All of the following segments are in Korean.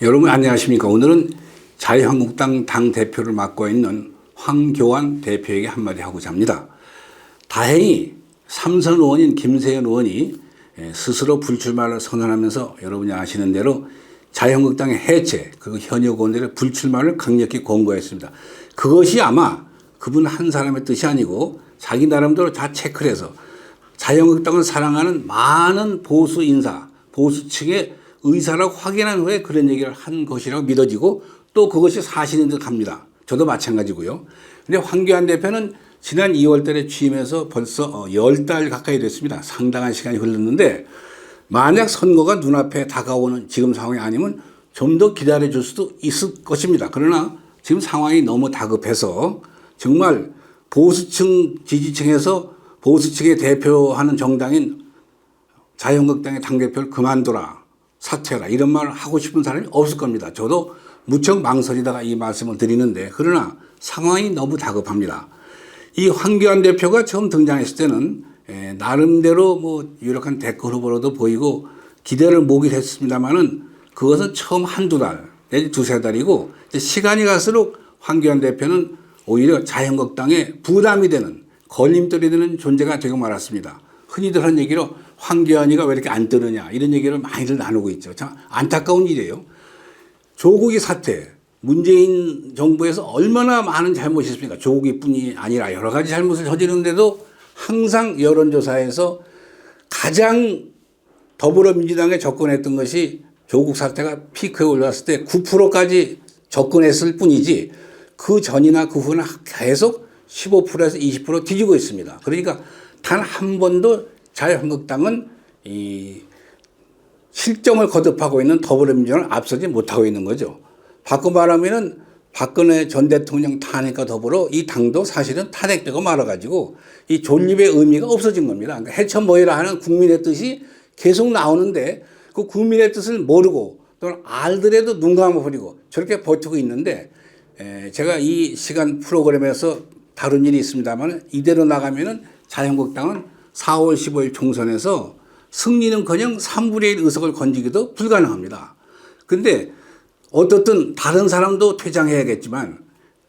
여러분 안녕하십니까. 오늘은 자유한국당 당대표를 맡고 있는 황교안 대표에게 한마디 하고자 합니다. 다행히 삼선 의원인 김세현 의원이 스스로 불출마를 선언하면서 여러분이 아시는 대로 자유한국당의 해체, 그 현역 의원들의 불출마를 강력히 권고했습니다. 그것이 아마 그분 한 사람의 뜻이 아니고 자기 나름대로 다 체크를 해서 자유한국당을 사랑하는 많은 보수 인사, 보수층의 의사라고 확인한 후에 그런 얘기를 한 것이라고 믿어지고 또 그것이 사실인 듯 합니다. 저도 마찬가지고요. 근데 황교안 대표는 지난 2월 달에 취임해서 벌써 10달 가까이 됐습니다. 상당한 시간이 흘렀는데 만약 선거가 눈앞에 다가오는 지금 상황이 아니면 좀 더 기다려줄 수도 있을 것입니다. 그러나 지금 상황이 너무 다급해서 정말 보수층 지지층에서 보수층의 대표하는 정당인 자유한국당의 당대표를 그만둬라, 사퇴해라 이런 말을 하고 싶은 사람이 없을 겁니다. 저도 무척 망설이다가 이 말씀을 드리는데 그러나 상황이 너무 다급합니다. 이 황교안 대표가 처음 등장했을 때는 나름대로 뭐 유력한 대권 후보로도 보이고 기대를 모긴 했습니다만은 그것은 처음 한두 달 내지 두세 달이고 시간이 갈수록 황교안 대표는 오히려 자유한국당에 부담이 되는 걸림돌이 되는 존재가 되고 말았습니다. 흔히들 하는 얘기로 황교안이가 왜 이렇게 안 뜨느냐 이런 얘기를 많이들 나누고 있죠. 참 안타까운 일이에요. 조국이 사태, 문재인 정부에서 얼마나 많은 잘못이 있습니까? 조국이뿐이 아니라 여러 가지 잘못을 저지르는데도 항상 여론조사에서 가장 더불어민주당에 접근했던 것이 조국 사태가 피크에 올랐을 때 9%까지 접근했을 뿐이지 그 전이나 그 후는 계속 15%에서 20% 뒤지고 있습니다. 그러니까 단 한 번도 자유한국당은 이 실정을 거듭하고 있는 더불어민주당을 앞서지 못하고 있는 거죠. 바꿔 말하면은 박근혜 전 대통령 탄핵과 더불어 이 당도 사실은 탄핵되고 말아가지고 이 존립의 의미가 없어진 겁니다. 그러니까 해천모의라 하는 국민의 뜻이 계속 나오는데 그 국민의 뜻을 모르고 또는 알더라도 눈 감아버리고 저렇게 버티고 있는데 제가 이 시간 프로그램에서 다룬 일이 있습니다만 이대로 나가면은 자유한국당은 4월 15일 총선에서 승리는커녕 3분의 1 의석을 건지기도 불가능합니다. 그런데 어떻든 다른 사람도 퇴장해야겠지만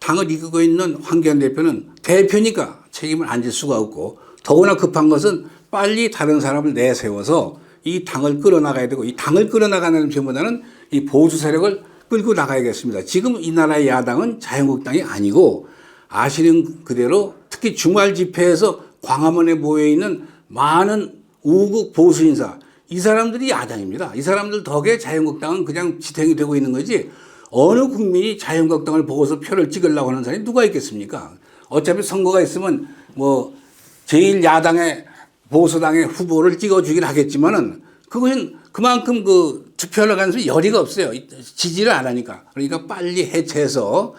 당을 이끌고 있는 황교안 대표는 대표니까 책임을 안 질 수가 없고 더구나 급한 것은 빨리 다른 사람을 내세워서 이 당을 끌어나가야 되고 이 당을 끌어나가는 표보다는 이 보수 세력을 끌고 나가야겠습니다. 지금 이 나라의 야당은 자유한국당이 아니고 아시는 그대로 특히 주말 집회에서 광화문에 모여있는 많은 우국 보수 인사 이 사람들이 야당입니다. 이 사람들 덕에 자유한국당은 그냥 지탱이 되고 있는 거지 어느 국민이 자유한국당을 보고서 표를 찍으려고 하는 사람이 누가 있겠습니까? 어차피 선거가 있으면 뭐 제1야당의 보수당의 후보를 찍어주긴 하겠지만은 그것은 그만큼 그 투표를 가는 사람이 열의가 없어요. 지지를 안 하니까. 그러니까 빨리 해체해서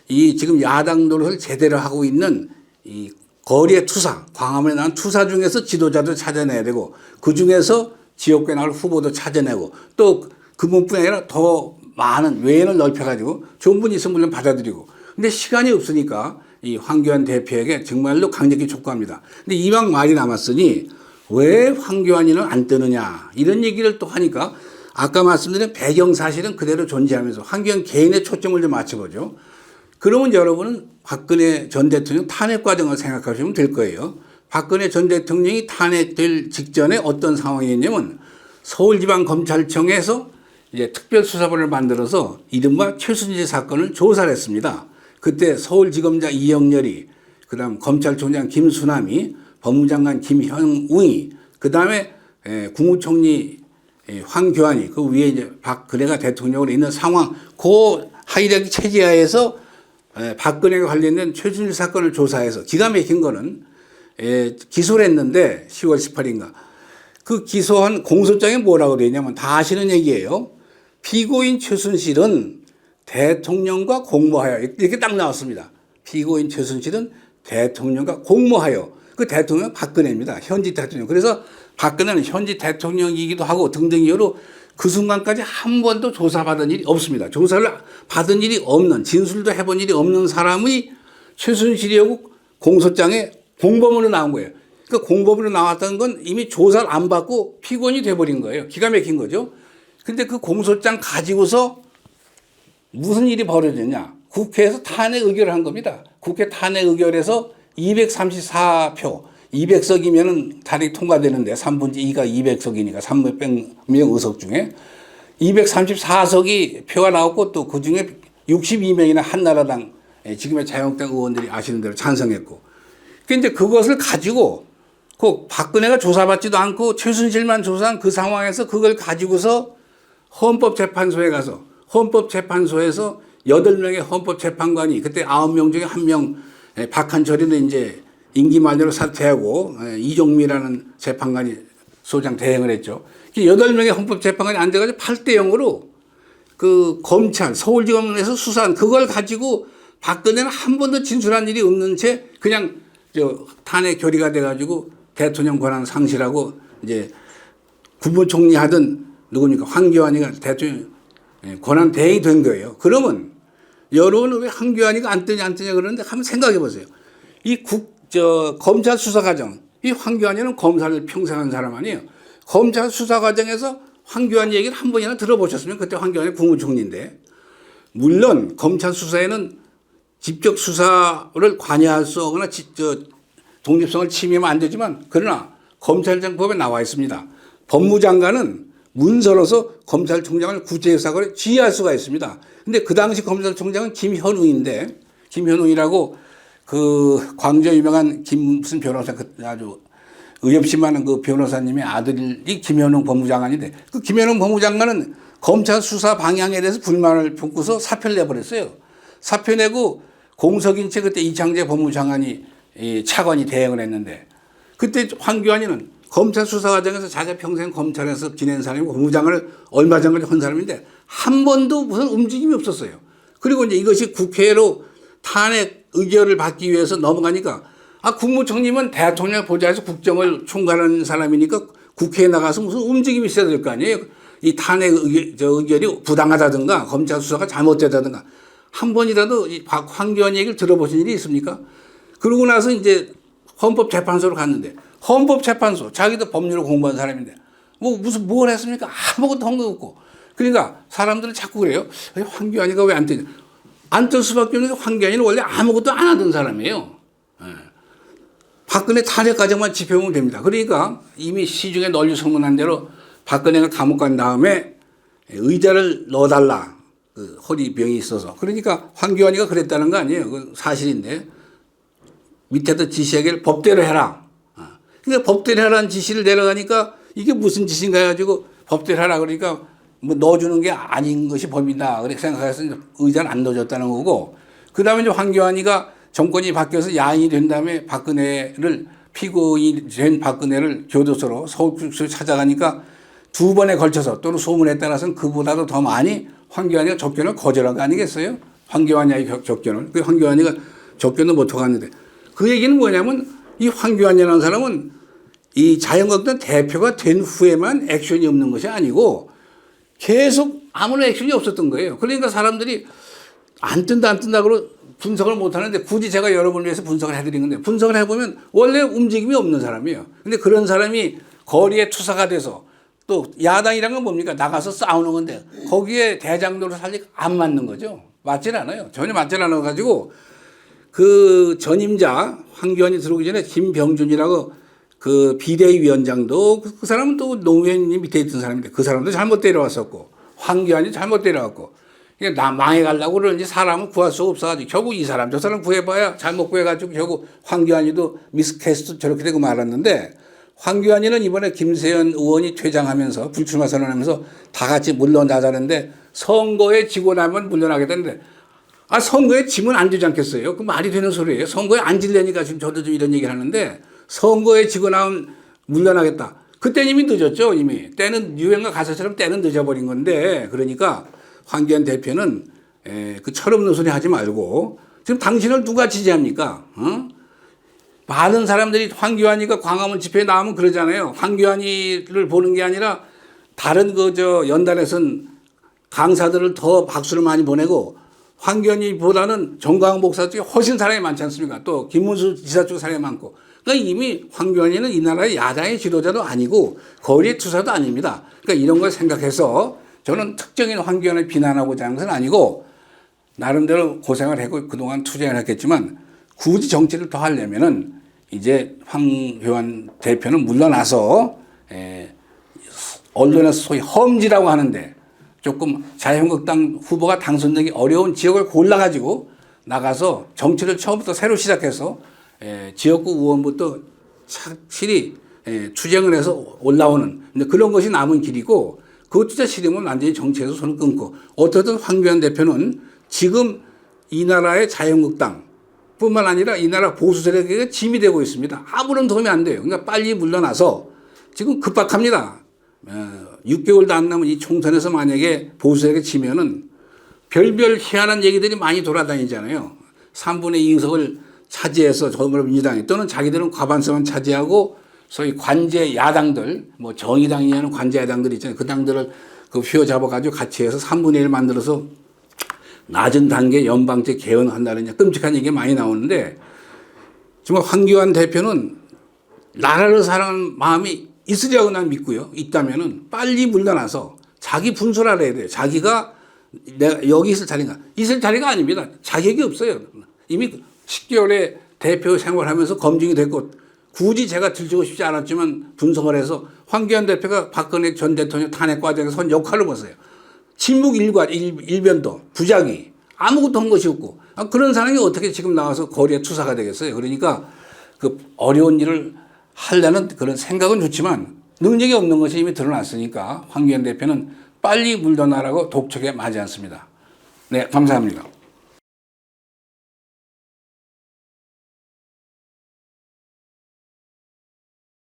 이 지금 야당 노릇을 제대로 하고 있는 이 거리의 투사, 광화문에 나온 투사 중에서 지도자도 찾아내야 되고 그 중에서 지역구에 나올 후보도 찾아내고 또 그분뿐 아니라 더 많은 외연을 넓혀가지고 좋은 분이 있으면 물론 받아들이고 근데 시간이 없으니까 이 황교안 대표에게 정말로 강력히 촉구합니다. 근데 이왕 말이 남았으니 왜 황교안이는 안 뜨느냐 이런 얘기를 또 하니까 아까 말씀드린 배경 사실은 그대로 존재하면서 황교안 개인의 초점을 좀 맞춰보죠. 그러면 여러분은 박근혜 전 대통령 탄핵 과정을 생각하시면 될 거예요. 박근혜 전 대통령이 탄핵될 직전에 어떤 상황이었냐면 서울지방검찰청에서 이제 특별수사본을 만들어서 이른바 최순실 사건을 조사를 했습니다. 그때 서울지검장 이영렬이, 그 다음 검찰총장 김수남이, 법무장관 김형웅이, 그 다음에 국무총리 황교안이, 그 위에 이제 박근혜가 대통령으로 있는 상황, 그 하이라키 체제하에서 박근혜가 관련된 최순실 사건을 조사해서 기가 막힌 거는 기소를 했는데 10월 18일인가 그 기소한 공소장에 뭐라고 되어 있냐면 다 아시는 얘기예요. 피고인 최순실은 대통령과 공모하여 이렇게 딱 나왔습니다. 피고인 최순실은 대통령과 공모하여 그 대통령은 박근혜입니다. 현직 대통령. 그래서 박근혜는 현직 대통령이기도 하고 등등 이유로 그 순간까지 한 번도 조사받은 일이 없습니다. 조사를 받은 일이 없는 진술도 해본 일이 없는 사람이 최순실이고 공소장에 공범으로 나온 거예요. 그 공범으로 나왔다는 건 이미 조사를 안 받고 피고인이 돼버린 거예요. 기가 막힌 거죠. 근데 그 공소장 가지고서 무슨 일이 벌어졌냐? 국회에서 탄핵 의결을 한 겁니다. 국회 탄핵 의결에서 234표, 200석이면은 탄핵 통과되는데 3분의 2가 200석이니까 300명 의석 중에 234석이 표가 나왔고 또 그 중에 62명이나 한나라당 지금의 자유한국당 의원들이 아시는 대로 찬성했고. 그러니까 이제 그것을 가지고 그 박근혜가 조사받지도 않고 최순실만 조사한 그 상황에서 그걸 가지고서 헌법재판소에 가서 헌법재판소에서 8명의 헌법재판관이 그때 9명 중에 1명 박한철이는 이제 임기 만료로 사퇴하고 이종미라는 재판관이 소장 대행을 했죠. 8명의 헌법재판관이 안 돼가지고 8대 0으로 그 검찰 서울지검에서 수사한 그걸 가지고 박근혜는 한 번도 진술한 일이 없는 채 그냥 탄핵 결의가 돼가지고 대통령 권한 상실하고 이제 국무총리 하던 누굽니까 황교안이가 대통령 권한 대행이 된 거예요. 그러면 여론은 왜 황교안이가 안 뜨냐 그러는데 한번 생각해 보세요. 검찰 수사 과정, 이 황교안이는 검사를 평생 한 사람 아니에요. 검찰 수사 과정에서 황교안 얘기를 한 번이나 들어보셨으면 그때 황교안이 국무총리인데 물론 검찰 수사에는 직접 수사를 관여할 수 없거나 독립성을 침해하면 안 되지만 그러나 검찰청법에 나와 있습니다. 법무장관은 문서로서 검찰총장을 구체사건에 지휘할 수가 있습니다. 근데 그 당시 검찰총장은 김현웅인데 김현웅이라고 그 광주에 유명한 무슨 변호사 아주 의협심 많은 그 변호사님의 아들이 김현웅 법무장관인데 그 김현웅 법무장관은 검찰 수사 방향에 대해서 불만을 품고서 사표를 내버렸어요. 사표 내고 공석인 채 그때 이창재 법무장관이 차관이 대행을 했는데 그때 황교안이는 검찰 수사 과정에서 자기가 평생 검찰에서 지낸 사람이고 법무장관을 얼마 전까지 한 사람인데 한 번도 무슨 움직임이 없었어요. 그리고 이제 이것이 국회로 탄핵 의결을 받기 위해서 넘어가니까 국무총리는 대통령 보좌에서 국정을 총괄하는 사람이니까 국회에 나가서 무슨 움직임이 있어야 될 거 아니에요. 이 탄핵 의결이 부당하다든가 검찰 수사가 잘못되다든가 한 번이라도 황교안 얘기를 들어보신 일이 있습니까? 그러고 나서 이제 헌법재판소로 갔는데 헌법재판소 자기도 법률을 공부한 사람인데 뭘 했습니까? 아무것도 한 거 없고. 그러니까 사람들은 자꾸 그래요. 황교안이가 왜 안 뜨냐. 안 뜰 수밖에 없는 게 황교안이는 원래 아무것도 안 하던 사람이에요. 박근혜 탄핵 과정만 짚어보면 됩니다. 그러니까 이미 시중에 널리 소문난 대로 박근혜가 감옥 간 다음에 의자를 넣어달라. 그 허리병이 있어서. 그러니까 황교안이가 그랬다는 거 아니에요. 그 사실인데 밑에도 지시하기를 법대로 해라. 그러니까 법대로 하라는 지시를 내려가니까 이게 무슨 짓인가 해가지고 법대로 하라 그러니까 뭐 넣어주는 게 아닌 것이 법이다. 그렇게 생각해서 의자를 안 넣어줬다는 거고 그 다음에 이제 황교안이가 정권이 바뀌어서 야인이 된 다음에 박근혜를 피고인이 된 박근혜를 교도소로 서울구치소에 찾아가니까 2번에 걸쳐서 또는 소문에 따라서는 그보다도 더 많이 황교안이가 접견을 거절한 거 아니겠어요? 황교안이의 접견을. 그 황교안이가 접견을 못하고 갔는데 그 얘기는 뭐냐면 이 황교안이라는 사람은 이 자유한국당 대표가 된 후에만 액션이 없는 것이 아니고 계속 아무런 액션이 없었던 거예요. 그러니까 사람들이 안 뜬다 그러고 분석을 못 하는데 굳이 제가 여러분을 위해서 분석을 해드린 건데 분석을 해보면 원래 움직임이 없는 사람이에요. 근데 그런 사람이 거리에 투사가 돼서 또 야당이란 건 뭡니까? 나가서 싸우는 건데 거기에 대장도로 살리가 안 맞는 거죠. 맞질 않아요. 전혀 맞질 않아가지고 그 전임자 황교안이 들어오기 전에 김병준이라고 그 비대위원장도 그 사람은 또 노무현이 밑에 있던 사람인데 그 사람도 잘못 데려왔었고 황교안이 잘못 데려왔고 나 망해가려고 그러는지 사람은 구할 수가 없어가지고 결국 이 사람 저 사람 구해봐야 잘못 구해가지고 결국 황교안이도 미스캐스트 저렇게 되고 말았는데 황교안이는 이번에 김세연 의원이 퇴장하면서 불출마 선언하면서 다 같이 물러나자는데 선거에 지고 나면 물러나겠다는데 선거에 지면 안 되지 않겠어요? 그 말이 되는 소리예요. 선거에 안 질려니까 지금 저도 좀 이런 얘기를 하는데 선거에 지고 나면 물러나겠다. 그때는 이미 늦었죠. 이미. 때는 유행가 가사처럼 때는 늦어버린 건데 그러니까 황교안 대표는 그 철없는 소리 하지 말고 지금 당신을 누가 지지합니까? 많은 사람들이 황교안이가 광화문 집회에 나오면 그러잖아요. 황교안이를 보는 게 아니라 다른 연단에선 강사들을 더 박수를 많이 보내고 황교안이보다는 정광훈 목사 쪽에 훨씬 사람이 많지 않습니까? 또 김문수 지사 쪽에 사람이 많고. 그러니까 이미 황교안이는 이 나라의 야당의 지도자도 아니고 거리의 투사도 아닙니다. 그러니까 이런 걸 생각해서 저는 특정인 황교안을 비난하고자 하는 것은 아니고 나름대로 고생을 했고 그동안 투쟁을 했겠지만 굳이 정치를 더 하려면은 이제 황교안 대표는 물러나서 언론에서 소위 험지라고 하는데 조금 자유한국당 후보가 당선되기 어려운 지역을 골라가지고 나가서 정치를 처음부터 새로 시작해서 지역구 의원부터 확실히 투쟁을 해서 올라오는 그런 것이 남은 길이고 그것조차 싫으면 완전히 정치에서 손을 끊고 어떻든 황교안 대표는 지금 이 나라의 자유한국당 뿐만 아니라 이 나라 보수 세력에게 짐이 되고 있습니다. 아무런 도움이 안 돼요. 그러니까 빨리 물러나서 지금 급박합니다. 6개월도 안 남은 이 총선에서 만약에 보수 세력에 지면은 별별 희한한 얘기들이 많이 돌아다니잖아요. 3분의 2 의석을 차지해서 더불어민주당이 또는 자기들은 과반수만 차지하고 소위 관제 야당들 뭐 정의당이라는 관제 야당들 있잖아요. 그 당들을 그 휘어잡아가지고 같이 해서 3분의 1 만들어서 낮은 단계 연방제 개헌한다는 끔찍한 얘기가 많이 나오는데 정말 황교안 대표는 나라를 사랑하는 마음이 있으리라고 난 믿고요. 있다면은 빨리 물러나서 자기 분수를 해야 돼요. 자기가 내가 여기 있을 자리가 아닙니다. 자격이 없어요. 이미 10개월의 대표 생활하면서 검증이 됐고 굳이 제가 들지고 싶지 않았지만 분석을 해서 황교안 대표가 박근혜 전 대통령 탄핵 과정에서 한 역할을 보세요. 침묵 일변도 부작위 아무것도 한 것이 없고 그런 사람이 어떻게 지금 나와서 거리에 투사가 되겠어요. 그러니까 그 어려운 일을 하려는 그런 생각은 좋지만 능력이 없는 것이 이미 드러났으니까 황교안 대표는 빨리 물러나라고 독촉에 맞지 않습니다. 네, 감사합니다.